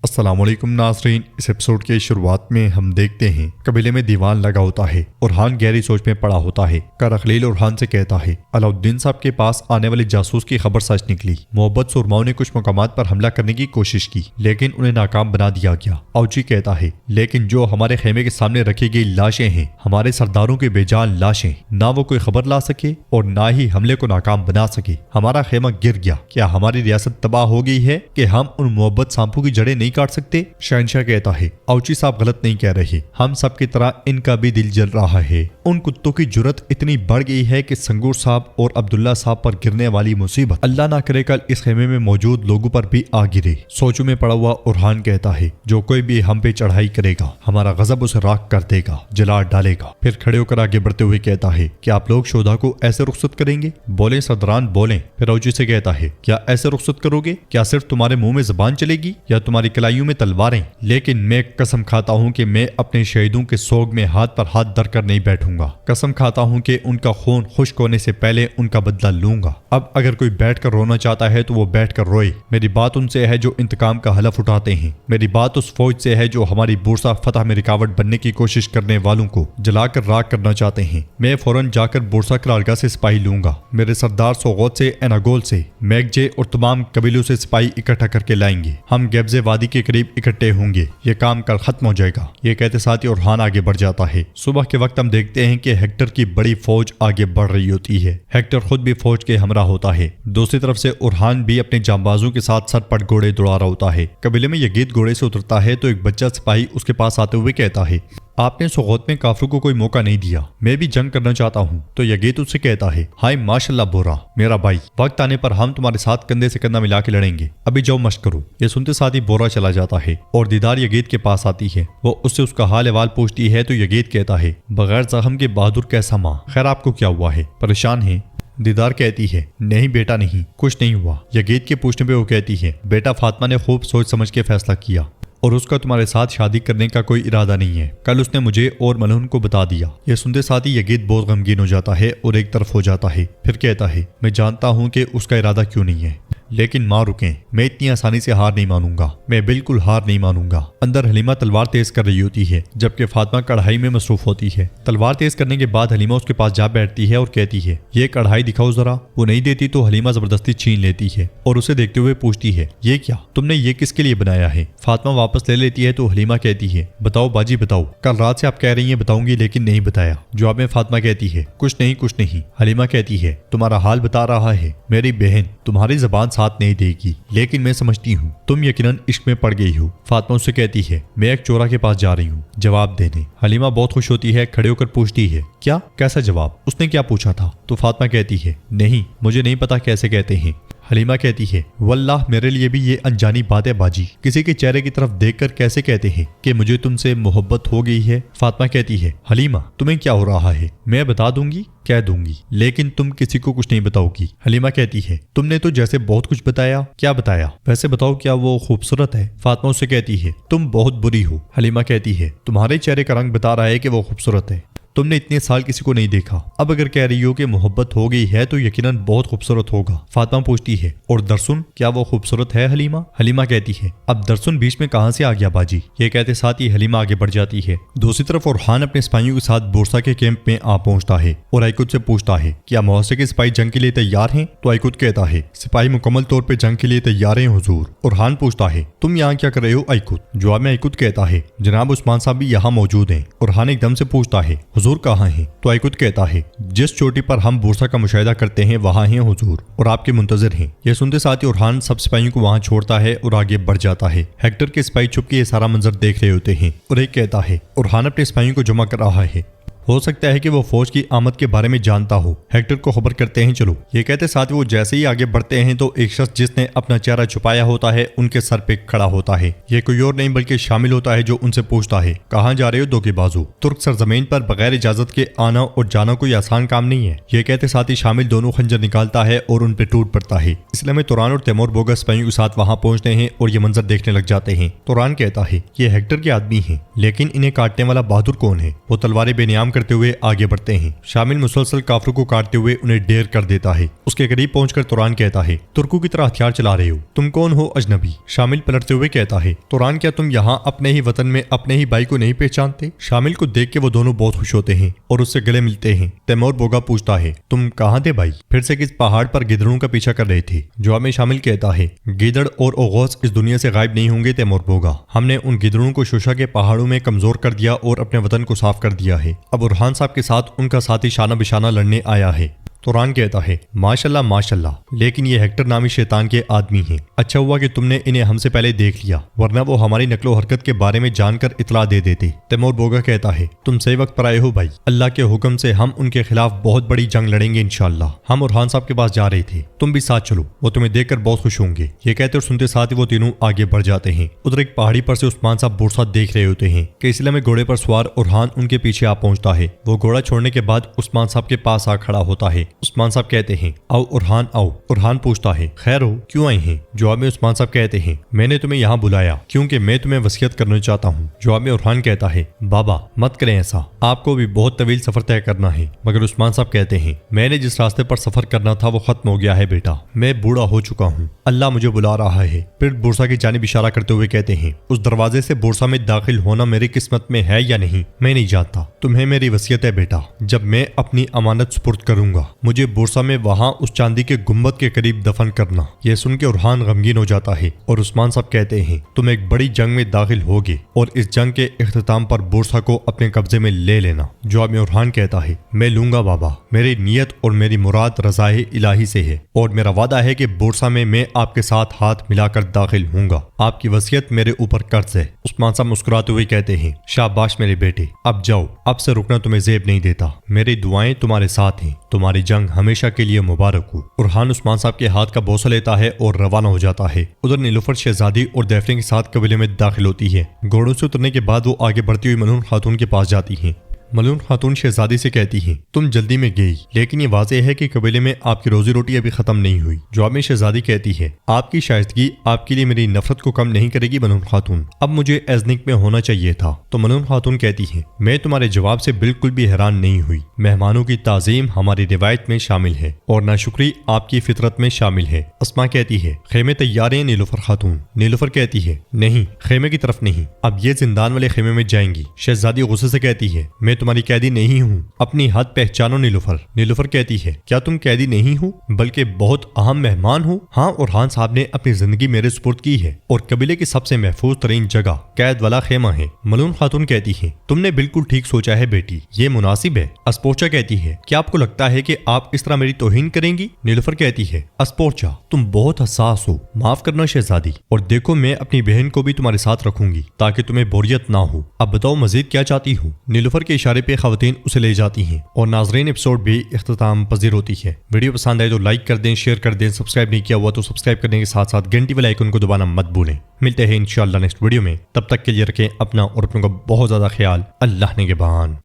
السلام علیکم ناظرین، اس ایپیسوڈ کے شروعات میں ہم دیکھتے ہیں قبیلے میں دیوان لگا ہوتا ہے۔ اورحان گہری سوچ میں پڑا ہوتا ہے۔ کارخلیل اورحان سے کہتا ہے علاؤالدین صاحب کے پاس آنے والے جاسوس کی خبر سچ نکلی۔ محبت سرماؤں نے کچھ مقامات پر حملہ کرنے کی کوشش کی لیکن انہیں ناکام بنا دیا گیا۔ اوچی کہتا ہے لیکن جو ہمارے خیمے کے سامنے رکھی گئی لاشیں ہیں، ہمارے سرداروں کے بے جان لاشیں، نہ وہ کوئی خبر لا سکے اور نہ ہی حملے کو ناکام بنا سکے۔ ہمارا خیمہ گر گیا۔ کیا ہماری ریاست تباہ ہو گئی ہے کہ ہم ان محبت سانپوں کی جڑیں نہیں کاٹ سکتے؟ شہنشاہ کہتا ہے اوچی صاحب غلط نہیں کہہ رہے، ہم سب کی طرح ان کا بھی دل جل رہا ہے۔ ان کتوں کی جرت اتنی بڑھ گئی ہے کہ سنگور صاحب اور عبداللہ صاحب پر گرنے والی مصیبت اللہ نہ کرے کل اس خیمے میں موجود لوگوں پر بھی آ گرے۔ سوچوں میں پڑا ہوا اورحان کہتا ہے جو کوئی بھی ہم پہ چڑھائی کرے گا ہمارا غضب اسے راکھ کر دے گا، جلا ڈالے گا۔ پھر کھڑے ہو کر آگے بڑھتے ہوئے کہتا ہے کہ آپ لوگ شودا کو ایسے رخصت کریں گے؟ بولیں سردران بولیں۔ پھر اوچی سے کہتا ہے کیا ایسے رخصت کرو گے؟ کیا صرف تمہارے منہ میں زبان چلے گی یا تمہاری کلائیوں میں تلواریں؟ لیکن میں قسم کھاتا ہوں کہ میں اپنے شہیدوں کے سوگ میں ہاتھ پر ہاتھ دھر کر نہیں بیٹھوں گا۔ قسم کھاتا ہوں کہ ان کا خون خشک ہونے سے پہلے ان کا بدلہ لوں گا۔ اب اگر کوئی بیٹھ کر رونا چاہتا ہے تو وہ بیٹھ کر روئے۔ میری بات ان سے ہے جو انتقام کا حلف اٹھاتے ہیں۔ میری بات اس فوج سے ہے جو ہماری بورسا فتح میں رکاوٹ بننے کی کوشش کرنے والوں کو جلا کر راکھ کرنا چاہتے ہیں۔ میں فوراً جا کر بورسا کرارگاہ سے سپاہی لوں گا۔ میرے سردار سوغوت سے، ایناگول سے، میگجے اور تمام قبیلوں سے سپاہی اکٹھا کر کے لائیں گے۔ ہم گیبزے وادی کے قریب اکٹھے ہوں گے۔ یہ کام کل ختم ہو جائے گا۔ یہ کہتے ساتھ ہی اورحان آگے بڑھ جاتا ہے۔ صبح کے وقت ہم دیکھتے ہیں کہ ہیکٹر کی بڑی فوج آگے بڑھ رہی ہوتی ہے۔ ہیکٹر خود بھی فوج کے ہمراہ ہوتا ہے۔ دوسری طرف سے اورحان بھی اپنے جانبازوں کے ساتھ سر پٹ گھوڑے دوڑا رہا ہوتا ہے۔ قبیلے میں یگید گھوڑے سے اترتا ہے تو ایک بچہ سپاہی اس کے پاس آتے ہوئے کہتا ہے آپ نے سوغوت میں کافروں کو کوئی موقع نہیں دیا، میں بھی جنگ کرنا چاہتا ہوں۔ تو یگید اس سے کہتا ہے ہائے ماشاءاللہ بورا میرا بھائی، وقت آنے پر ہم تمہارے ساتھ کندھے سے کندھا ملا کے لڑیں گے، ابھی جاؤ مشق کرو۔ یہ سنتے ساتھ ہی بورا چلا جاتا ہے اور دیدار یگید کے پاس آتی ہے۔ وہ اس سے اس کا حال احوال پوچھتی ہے تو یگید کہتا ہے بغیر زخم کے بہادر کیسا ماں، خیر آپ کو کیا ہوا ہے، پریشان ہے؟ دیدار کہتی ہے نہیں بیٹا نہیں، کچھ نہیں ہوا۔ یگید کے پوچھنے پہ وہ کہتی ہے بیٹا فاطمہ نے خوب سوچ سمجھ کے فیصلہ کیا اور اس کا تمہارے ساتھ شادی کرنے کا کوئی ارادہ نہیں ہے، کل اس نے مجھے اور ملہون کو بتا دیا۔ یہ سنتے ساتھ ہی یگید بہت غمگین ہو جاتا ہے اور ایک طرف ہو جاتا ہے۔ پھر کہتا ہے میں جانتا ہوں کہ اس کا ارادہ کیوں نہیں ہے، لیکن ماں رکیں، میں اتنی آسانی سے ہار نہیں مانوں گا، میں بالکل ہار نہیں مانوں گا۔ اندر حلیمہ تلوار تیز کر رہی ہوتی ہے جبکہ فاطمہ کڑھائی میں مصروف ہوتی ہے۔ تلوار تیز کرنے کے بعد حلیمہ اس کے پاس جا بیٹھتی ہے اور کہتی ہے یہ کڑھائی دکھاؤ ذرا۔ وہ نہیں دیتی تو حلیمہ زبردستی چھین لیتی ہے اور اسے دیکھتے ہوئے پوچھتی ہے یہ کیا، تم نے یہ کس کے لیے بنایا ہے؟ فاطمہ واپس لے لیتی ہے تو حلیمہ کہتی ہے بتاؤ باجی بتاؤ، کل رات سے آپ کہہ رہی ہیں بتاؤں گی لیکن نہیں بتایا۔ جواب میں فاطمہ کہتی ہے کچھ نہیں۔ حلیمہ کہتی ہے تمہارا حال بتا رہا ہے میری بہن، تمہاری زبان ساتھ نہیں دے گی، لیکن میں سمجھتی ہوں تم یقیناً عشق میں پڑ گئی ہو۔ فاطمہ اس سے کہتی ہے میں ایک چورا کے پاس جا رہی ہوں جواب دینے۔ حلیمہ بہت خوش ہوتی ہے، کھڑے ہو کر پوچھتی ہے کیا، کیسا جواب؟ اس نے کیا پوچھا تھا؟ تو فاطمہ کہتی ہے نہیں مجھے نہیں پتا کیسے کہتے ہیں۔ حلیمہ کہتی ہے واللہ میرے لیے بھی یہ انجانی بات ہے باجی، کسی کے چہرے کی طرف دیکھ کر کیسے کہتے ہیں کہ مجھے تم سے محبت ہو گئی ہے؟ فاطمہ کہتی ہے حلیمہ تمہیں کیا ہو رہا ہے، میں بتا دوں گی، کہہ دوں گی، لیکن تم کسی کو کچھ نہیں بتاؤ گی۔ حلیمہ کہتی ہے تم نے تو جیسے بہت کچھ بتایا، کیا بتایا؟ ویسے بتاؤ کیا وہ خوبصورت ہے؟ فاطمہ اس سے کہتی ہے تم بہت بری ہو۔ حلیمہ کہتی ہے تمہارے چہرے کا رنگ بتا رہا ہے کہ وہ خوبصورت ہے، تم نے اتنے سال کسی کو نہیں دیکھا، اب اگر کہہ رہی ہو کہ محبت ہو گئی ہے تو یقیناً بہت خوبصورت ہوگا۔ فاطمہ پوچھتی ہے اور درسن کیا وہ خوبصورت ہے حلیمہ؟ حلیمہ کہتی ہے اب درسن بیچ میں کہاں سے آ گیا باجی؟ یہ کہتے ساتھ ہی حلیمہ آگے بڑھ جاتی ہے۔ دوسری طرف اورحان اپنے سپاہیوں کے ساتھ بورسا کے کیمپ میں آ پہنچتا ہے اور ایکوت سے پوچھتا ہے کیا محاصرے کے سپاہی جنگ کے لیے تیار ہیں؟ تو ایکوت کہتا ہے سپاہی مکمل طور پہ جنگ کے لیے تیار ہیں حضور۔ اورحان پوچھتا ہے تم یہاں کیا کر رہے ہو ایکوت؟ جواب میں ایکوت کہتا ہے جناب عثمان صاحب بھی یہاں موجود ہیں۔ اورحان ایک دم سے پوچھتا ہے حضور کہاں ہیں؟ تو ایکوت کہتا ہے جس چوٹی پر ہم بورسا کا مشاہدہ کرتے ہیں وہاں ہیں حضور اور آپ کے منتظر ہیں۔ یہ سنتے ساتھ ہی اورحان سب سپاہیوں کو وہاں چھوڑتا ہے اور آگے بڑھ جاتا ہے۔ ہیکٹر کے سپاہی چھپ کے یہ سارا منظر دیکھ رہے ہوتے ہیں اور ایک کہتا ہے اورحان اپنے سپاہیوں کو جمع کر رہا ہے، ہو سکتا ہے کہ وہ فوج کی آمد کے بارے میں جانتا ہو، ہیکٹر کو خبر کرتے ہیں چلو۔ یہ کہتے ساتھ وہ جیسے ہی آگے بڑھتے ہیں تو ایک شخص جس نے اپنا چہرہ چھپایا ہوتا ہے ان کے سر پہ کھڑا ہوتا ہے۔ یہ کوئی اور نہیں بلکہ شامل ہوتا ہے جو ان سے پوچھتا ہے کہاں جا رہے ہو دھوکے بازو، ترک سرزمین پر بغیر اجازت کے آنا اور جانا کوئی آسان کام نہیں ہے۔ یہ کہتے ساتھ ہی شامل دونوں خنجر نکالتا ہے اور ان پہ ٹوٹ پڑتا ہے۔ اس لیے میں توران اور تیمور بوگا سپاہیوں کے ساتھ وہاں پہنچتے ہیں اور یہ منظر دیکھنے لگ جاتے ہیں۔ توران کہتا ہے یہ ہیکٹر کے آدمی ہیں، لیکن انہیں کاٹنے والا بہادر کون ہے؟ وہ تلوار بے نیام کرتے ہوئے آگے بڑھتے ہیں۔ شامل مسلسل کافروں کو کاٹتے ہوئے انہیں ڈیر کر دیتا ہے۔ اس کے قریب پہنچ کر توران کہتا ہے ترکوں کی طرح ہتھیار چلا رہے ہو، تم کون ہو اجنبی؟ شامل پلٹتے ہوئے کہتا ہے توران کیا تم یہاں اپنے ہی وطن میں اپنے ہی بھائی کو نہیں پہچانتے؟ شامل کو دیکھ کے وہ دونوں بہت خوش ہوتے ہیں اور اس سے گلے ملتے ہیں۔ تیمور بوگا پوچھتا ہے تم کہاں تھے بھائی؟ پھر سے کس پہاڑ پر گدڑوں کا پیچھا کر رہے تھے؟ جواب میں شامل کہتا ہے گیدڑ اور اوغوز اس دنیا سے غائب نہیں ہوں گے تیمور بوگا، ہم نے ان گدڑوں کو شوشا کے پہاڑوں میں کمزور کر دیا اور اپنے وطن کو صاف کر دیا ہے۔ اب برہان صاحب کے ساتھ ان کا ساتھی شانہ بشانہ لڑنے آیا ہے۔ توران کہتا ہے ماشاءاللہ ماشاءاللہ، لیکن یہ ہیکٹر نامی شیطان کے آدمی ہیں، اچھا ہوا کہ تم نے انہیں ہم سے پہلے دیکھ لیا، ورنہ وہ ہماری نقل و حرکت کے بارے میں جان کر اطلاع دے دیتے۔ تیمور بوگا کہتا ہے تم صحیح وقت پر آئے ہو بھائی، اللہ کے حکم سے ہم ان کے خلاف بہت بڑی جنگ لڑیں گے انشاءاللہ۔ ہم برہان صاحب کے پاس جا رہے تھے، تم بھی ساتھ چلو، وہ تمہیں دیکھ کر بہت خوش ہوں گے۔ یہ کہتے اور سنتے ساتھ ہی وہ تینوں آگے بڑھ جاتے ہیں۔ ادھر ایک پہاڑی پر سے عثمان صاحب بورسا دیکھ رہے ہوتے ہیں کہ اسلام میں گھوڑے پر سوار اورحان ان کے پیچھے آ پہنچتا ہے۔ وہ گھوڑا چھوڑنے کے بعد عثمان صاحب کے پاس آ کھڑا ہوتا ہے۔ عثمان صاحب کہتے ہیں آؤ اورحان آؤ۔ اورحان پوچھتا ہے خیر ہو، کیوں آئے ہیں؟ جواب میں عثمان صاحب کہتے ہیں میں نے تمہیں یہاں بلایا کیونکہ میں تمہیں وصیت کرنا چاہتا ہوں۔ جواب میں اورحان کہتا ہے بابا مت کریں ایسا، آپ کو بھی بہت طویل سفر طے کرنا ہے۔ مگر عثمان صاحب کہتے ہیں میں نے جس راستے پر سفر کرنا تھا وہ ختم ہو گیا ہے بیٹا، میں بوڑھا ہو چکا ہوں، اللہ مجھے بلا رہا ہے۔ پھر بورسا کی جانب اشارہ کرتے ہوئے کہتے ہیں اس دروازے سے بورسا میں داخل ہونا میری قسمت میں ہے یا نہیں میں نہیں جانتا، تمہیں میری وصیت ہے بیٹا، جب میں اپنی امانت سپرد کروں گا مجھے بورسا میں وہاں اس چاندی کے گنبد کے قریب دفن کرنا۔ یہ سن کے اورحان غمگین ہو جاتا ہے اور عثمان صاحب کہتے ہیں تم ایک بڑی جنگ میں داخل ہوگے اور اس جنگ کے اختتام پر بورسا کو اپنے قبضے میں لے لینا۔ جواب میں اورحان کہتا ہے میں لوں گا بابا، میری نیت اور میری مراد رضائے الہی سے ہے اور میرا وعدہ ہے کہ بورسا میں آپ کے ساتھ ہاتھ ملا کر داخل ہوں گا، آپ کی وصیت میرے اوپر قرض ہے۔ عثمان صاحب مسکراتے ہوئے کہتے ہیں شاباش میرے بیٹے، اب جاؤ، اب سے رکنا تمہیں زیب نہیں دیتا، میری دعائیں تمہارے ساتھ ہیں، تمہاری جنگ ہمیشہ کے لیے مبارک ہو۔ اورحان عثمان صاحب کے ہاتھ کا بوسہ لیتا ہے اور روانہ ہو جاتا ہے۔ ادھر نیلوفر شہزادی اور دیفنے کے ساتھ قبیلے میں داخل ہوتی ہے۔ گھوڑوں سے اترنے کے بعد وہ آگے بڑھتی ہوئی ملعون خاتون کے پاس جاتی ہیں۔ ملعون خاتون شہزادی سے کہتی ہیں تم جلدی میں گئی، لیکن یہ واضح ہے کہ قبیلے میں آپ کی روزی روٹی ابھی ختم نہیں ہوئی۔ جواب میں شہزادی کہتی ہے آپ کی شائستگی آپ کے لیے میری نفرت کو کم نہیں کرے گی ملعون خاتون، اب مجھے ایزنک میں ہونا چاہیے تھا۔ تو ملعون خاتون کہتی ہے میں تمہارے جواب سے بالکل بھی حیران نہیں ہوئی، مہمانوں کی تعظیم ہماری روایت میں شامل ہے اور ناشکری آپ کی فطرت میں شامل ہے۔ اسما کہتی ہے خیمے تیار ہیں نیلوفر خاتون؟ نیلوفر کہتی ہے نہیں، خیمے کی طرف نہیں، اب یہ زندان والے خیمے میں جائیں گی۔ شہزادی غصے سے کہتی ہے میں تمہاری قیدی نہیں ہوں، اپنی حد پہچانو نیلوفر۔ نیلوفر کہتی ہے کیا تم قیدی نہیں ہو بلکہ بہت اہم مہمان ہو؟ ہاں، اورحان صاحب نے اپنی زندگی میرے سپرد کی ہے اور قبیلے کی سب سے محفوظ ترین جگہ قید والا خیمہ ہے۔ ملعون خاتون کہتی ہے تم نے بالکل ٹھیک سوچا ہے بیٹی، یہ مناسب ہے۔ اسپورچا کہتی ہے کیا آپ کو لگتا ہے کہ آپ اس طرح میری توہین کریں گی؟ نیلوفر کہتی ہے اسپورچا تم بہت حساس ہو، معاف کرنا شہزادی، اور دیکھو میں اپنی بہن کو بھی تمہارے ساتھ رکھوں گی تاکہ تمہیں بوریت نہ ہو۔ اب بتاؤ مزید کیا چاہتی ہو؟ نیلوفر کے اشارے پہ خواتین اسے لے جاتی ہیں اور ناظرین ایپیسوڈ بھی اختتام پذیر ہوتی ہے۔ ویڈیو پسند آئے تو لائک کر دیں، شیئر کر دیں، سبسکرائب نہیں کیا ہوا تو سبسکرائب کرنے کے ساتھ ساتھ گھنٹی والے آئیکن کو دبانا مت بھولیں۔ ملتے ہیں انشاءاللہ نیکسٹ ویڈیو میں، تب تک کے لیے رکھیں اپنا اور اپنوں کا بہت زیادہ خیال۔ اللہ نگہبان۔